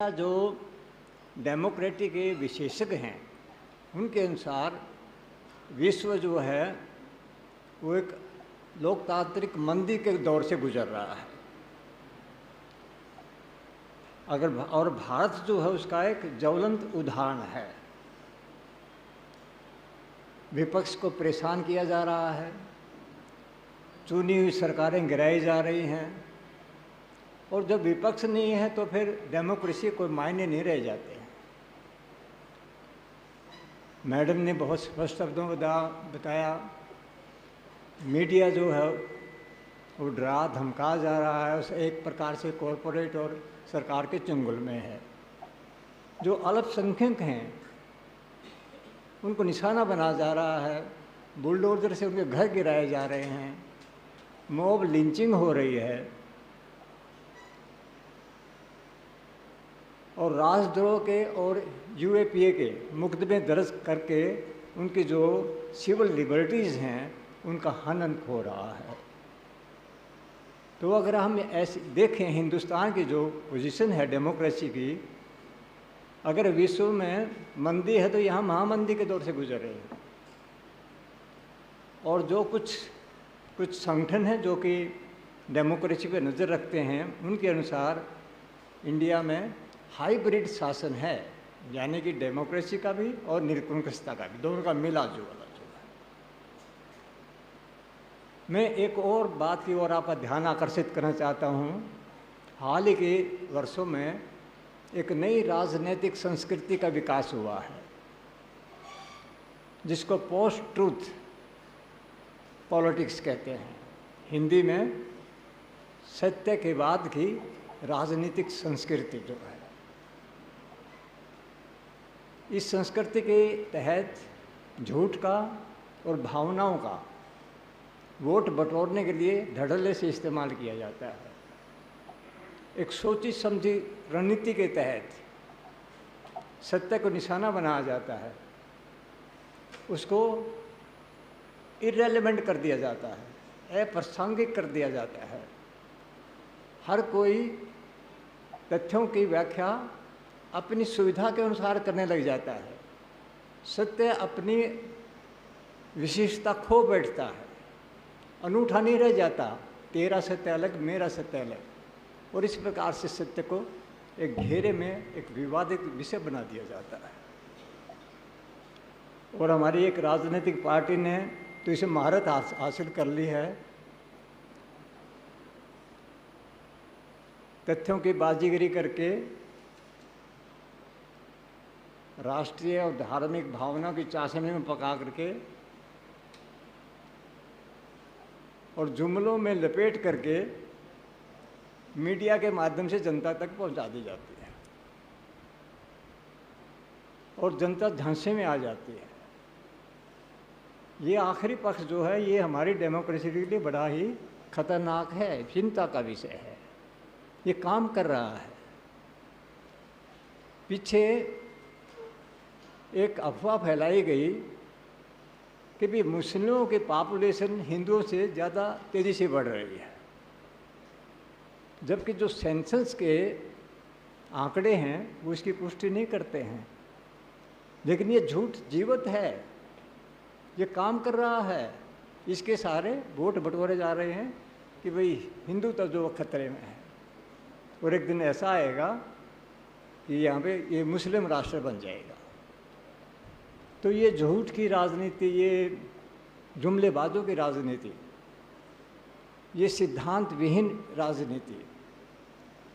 जो डेमोक्रेटिक के विशेषज्ञ हैं उनके अनुसार विश्व जो है वो एक लोकतांत्रिक मंदी के दौर से गुजर रहा है। और भारत जो है उसका एक ज्वलंत उदाहरण है। विपक्ष को परेशान किया जा रहा है, चुनी हुई सरकारें गिराई जा रही हैं, और जब विपक्ष नहीं है तो फिर डेमोक्रेसी कोई मायने नहीं रह जाते हैं। मैडम ने बहुत स्पष्ट शब्दों में बताया, मीडिया जो है वो डरा धमका जा रहा है, उस एक प्रकार से कॉरपोरेट और सरकार के चंगुल में है। जो अल्पसंख्यक हैं उनको निशाना बना जा रहा है, बुलडोजर से उनके घर गिराए जा रहे हैं, मॉब लिंचिंग हो रही है, और राजद्रोह के और यूएपीए के मुकदमे दर्ज करके उनकी जो सिविल लिबर्टीज़ हैं उनका हनन हो रहा है। तो अगर हम ऐसे देखें हिंदुस्तान की जो पोजीशन है डेमोक्रेसी की, अगर विश्व में मंदी है तो यहाँ महामंदी के दौर से गुजर रहे हैं। और जो कुछ संगठन हैं जो कि डेमोक्रेसी पे नज़र रखते हैं, उनके अनुसार इंडिया में हाइब्रिड शासन है, यानी कि डेमोक्रेसी का भी और निरंकुशता का भी, दोनों का मिला जुला। मैं एक और बात की ओर आपका ध्यान आकर्षित करना चाहता हूँ। हाल ही के वर्षों में एक नई राजनीतिक संस्कृति का विकास हुआ है जिसको पोस्ट ट्रूथ पॉलिटिक्स कहते हैं, हिंदी में सत्य के बाद की राजनीतिक संस्कृति जो है। इस संस्कृति के तहत झूठ का और भावनाओं का वोट बटोरने के लिए धड़ल्ले से इस्तेमाल किया जाता है। एक सोची समझी रणनीति के तहत सत्य को निशाना बनाया जाता है, उसको इररेलेवेंट कर दिया जाता है, अप्रासंगिक कर दिया जाता है। हर कोई तथ्यों की व्याख्या अपनी सुविधा के अनुसार करने लग जाता है। सत्य अपनी विशेषता खो बैठता है, अनूठा नहीं रह जाता, तेरा सत्य अलग मेरा सत्य अलग, और इस प्रकार से सत्य को एक घेरे में एक विवादित विषय बना दिया जाता है। और हमारी एक राजनीतिक पार्टी ने तो इसे महारत हासिल कर ली है। तथ्यों की बाजीगरी करके राष्ट्रीय और धार्मिक भावना की चाशनी में पका करके और जुमलों में लपेट करके मीडिया के माध्यम से जनता तक पहुंचा दी जाती है, और जनता झांसे में आ जाती है। ये आखिरी पक्ष जो है ये हमारी डेमोक्रेसी के लिए बड़ा ही खतरनाक है, चिंता का विषय है। ये काम कर रहा है। पीछे एक अफवाह फैलाई गई कि भी मुस्लिमों की पॉपुलेशन हिंदुओं से ज़्यादा तेज़ी से बढ़ रही है, जबकि जो सेंसस के आंकड़े हैं वो इसकी पुष्टि नहीं करते हैं। लेकिन ये झूठ जीवित है, ये काम कर रहा है। इसके सारे वोट बटोरे जा रहे हैं कि भाई हिंदू तो जो खतरे में है, और एक दिन ऐसा आएगा कि यहाँ पे ये मुस्लिम राष्ट्र बन जाएगा। तो ये झूठ की राजनीति, ये जुमलेबाजों की राजनीति, ये सिद्धांत विहीन राजनीति,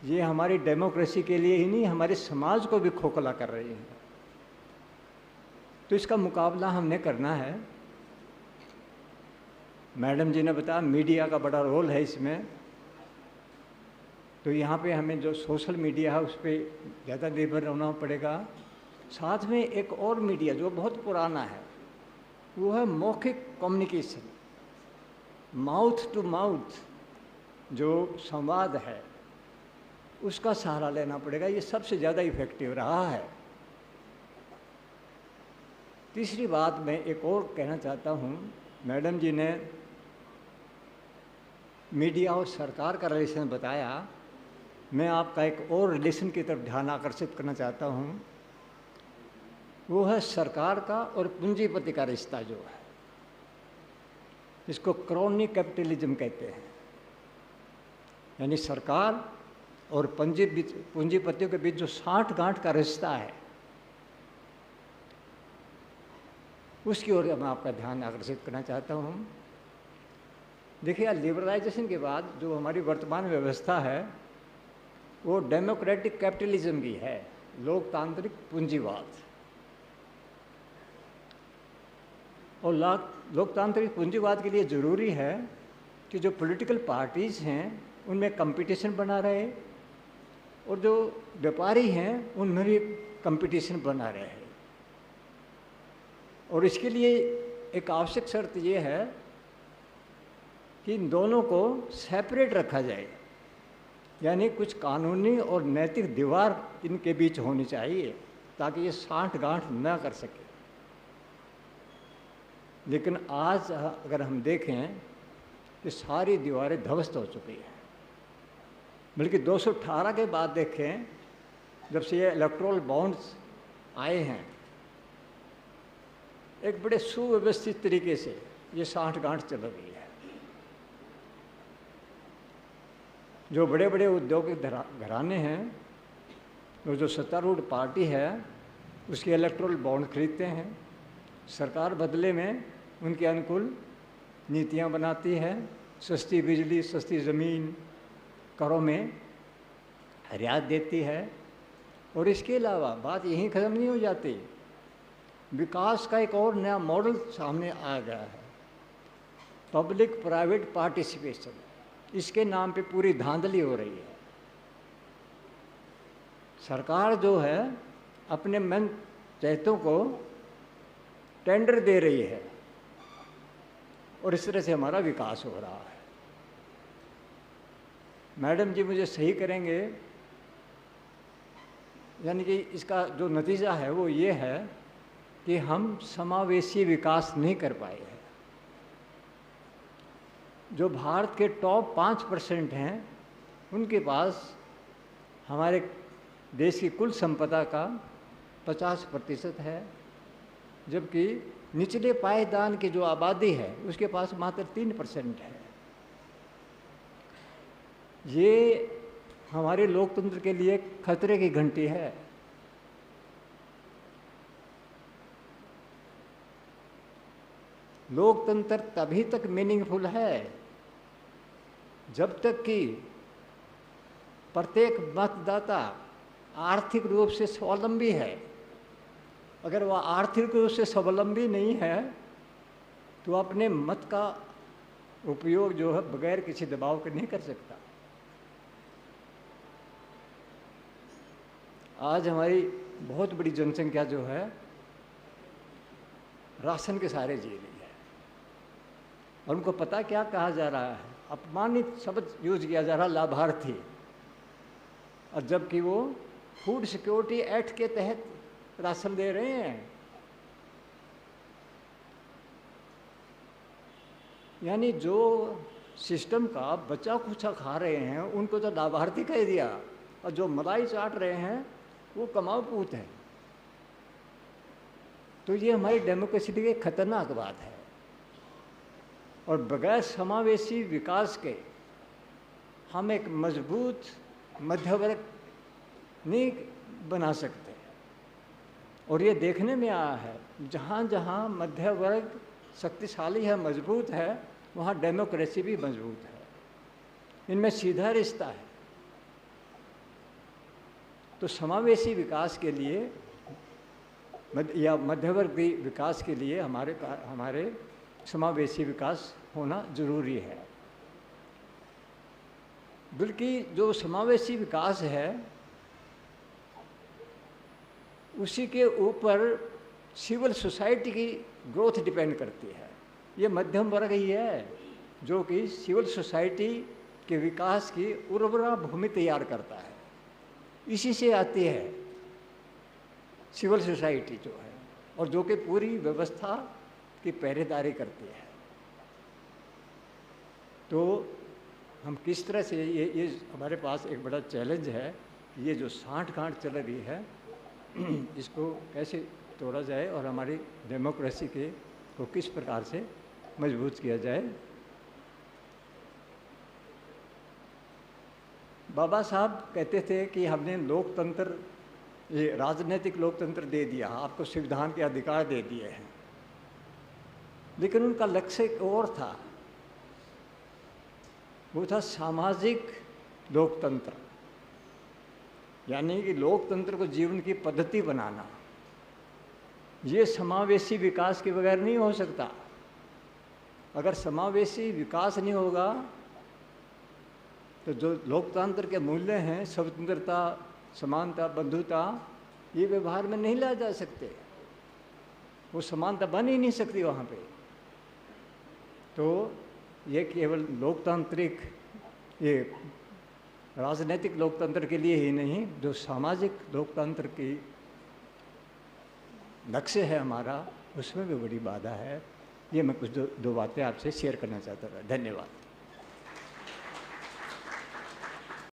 ये हमारी डेमोक्रेसी के लिए ही नहीं हमारे समाज को भी खोखला कर रही है। तो इसका मुकाबला हमने करना है। मैडम जी ने बताया मीडिया का बड़ा रोल है इसमें। तो यहाँ पे हमें जो सोशल मीडिया है उस पर ज़्यादा निर्भर रहना पड़ेगा। साथ में एक और मीडिया जो बहुत पुराना है वो है मौखिक कम्युनिकेशन, माउथ टू माउथ जो संवाद है उसका सहारा लेना पड़ेगा। ये सबसे ज़्यादा इफेक्टिव रहा है। तीसरी बात मैं एक और कहना चाहता हूँ, मैडम जी ने मीडिया और सरकार का रिलेशन बताया। मैं आपका एक और रिलेशन की तरफ ध्यान आकर्षित करना चाहता हूँ। वो है सरकार का और पूंजीपति का रिश्ता जो है, इसको क्रोनी कैपिटलिज्म कहते हैं। यानी सरकार और पूंजीपतियों के बीच जो साठ-गांठ का रिश्ता है, उसकी ओर मैं आपका ध्यान आकर्षित करना चाहता हूँ। देखिए, लिबरलाइजेशन के बाद जो हमारी वर्तमान व्यवस्था है वो डेमोक्रेटिक कैपिटलिज्म की है, लोकतांत्रिक पूंजीवाद। और लोकतांत्रिक पूंजीवाद के लिए ज़रूरी है कि जो पॉलिटिकल पार्टीज़ हैं उनमें कंपटीशन बना रहे और जो व्यापारी हैं उनमें भी कंपटीशन बना रहे। और इसके लिए एक आवश्यक शर्त ये है कि इन दोनों को सेपरेट रखा जाए, यानी कुछ कानूनी और नैतिक दीवार इनके बीच होनी चाहिए ताकि ये साठ-गांठ न कर सके। लेकिन आज अगर हम देखें कि सारी दीवारें ध्वस्त हो चुकी हैं। बल्कि 218 के बाद देखें, जब से ये इलेक्टोरल बॉन्ड्स आए हैं, एक बड़े सुव्यवस्थित तरीके से ये साठ-गांठ चल रही है। जो बड़े बड़े औद्योगिक घराने हैं, वो जो सत्तारूढ़ पार्टी है उसके इलेक्टोरल बॉन्ड खरीदते हैं, सरकार बदले में उनके अनुकूल नीतियां बनाती है, सस्ती बिजली, सस्ती ज़मीन, करों में रियायत देती है। और इसके अलावा बात यहीं ख़त्म नहीं हो जाती, विकास का एक और नया मॉडल सामने आ गया है, पब्लिक प्राइवेट पार्टिसिपेशन। इसके नाम पे पूरी धांधली हो रही है। सरकार जो है अपने मन चहेतों को टेंडर दे रही है और इस तरह से हमारा विकास हो रहा है। मैडम जी मुझे सही करेंगे, यानी कि इसका जो नतीजा है वो ये है कि हम समावेशी विकास नहीं कर पाए हैं। जो भारत के टॉप 5% हैं उनके पास हमारे देश की कुल संपदा का 50% है, जबकि निचले पायदान की जो आबादी है उसके पास मात्र 3% है। ये हमारे लोकतंत्र के लिए खतरे की घंटी है। लोकतंत्र तभी तक मीनिंगफुल है जब तक कि प्रत्येक मतदाता आर्थिक रूप से स्वावलंबी है। अगर वह आर्थिक रूप से स्वावलंबी नहीं है तो अपने मत का उपयोग जो है बगैर किसी दबाव के नहीं कर सकता। आज हमारी बहुत बड़ी जनसंख्या जो है राशन के सहारे जी रही है और उनको पता क्या कहा जा रहा है, अपमानित शब्द यूज किया जा रहा, लाभार्थी। और जबकि वो फूड सिक्योरिटी एक्ट के तहत राशन दे रहे हैं। यानी जो सिस्टम का बचा खुचा खा रहे हैं उनको तो लाभार्थी कह दिया, और जो मलाई चाट रहे हैं वो कमाऊ पूत है। तो ये हमारी डेमोक्रेसी की खतरनाक बात है। और बगैर समावेशी विकास के हम एक मजबूत मध्य वर्ग नहीं बना सकते। और ये देखने में आया है, जहाँ जहाँ मध्य वर्ग शक्तिशाली है, मजबूत है, वहाँ डेमोक्रेसी भी मजबूत है। इनमें सीधा रिश्ता है। तो समावेशी विकास के लिए या मध्यवर्गी विकास के लिए हमारे समावेशी विकास होना जरूरी है। बल्कि जो समावेशी विकास है उसी के ऊपर सिविल सोसाइटी की ग्रोथ डिपेंड करती है। ये मध्यम वर्ग ही है जो कि सिविल सोसाइटी के विकास की उर्वरा भूमि तैयार करता है। इसी से आती है सिविल सोसाइटी जो है, और जो कि पूरी व्यवस्था की पहरेदारी करती है। तो हम किस तरह से ये हमारे पास एक बड़ा चैलेंज है कि ये जो साँठ-गाँठ चल रही है इसको कैसे तोड़ा जाए और हमारी डेमोक्रेसी को किस प्रकार से मजबूत किया जाए। बाबा साहब कहते थे कि हमने लोकतंत्र, ये राजनीतिक लोकतंत्र दे दिया, आपको संविधान के अधिकार दे दिए हैं, लेकिन उनका लक्ष्य एक और था, वो था सामाजिक लोकतंत्र, यानी कि लोकतंत्र को जीवन की पद्धति बनाना। ये समावेशी विकास के बगैर नहीं हो सकता। अगर समावेशी विकास नहीं होगा तो जो लोकतंत्र के मूल्य हैं, स्वतंत्रता, समानता, बंधुता, ये व्यवहार में नहीं ला जा सकते, वो समानता बन ही नहीं सकती वहाँ पे। तो ये केवल लोकतांत्रिक, ये राजनीतिक लोकतंत्र के लिए ही नहीं, जो सामाजिक लोकतंत्र की लक्ष्य है हमारा, उसमें भी बड़ी बाधा है। ये मैं कुछ दो बातें आपसे शेयर करना चाहता था। धन्यवाद।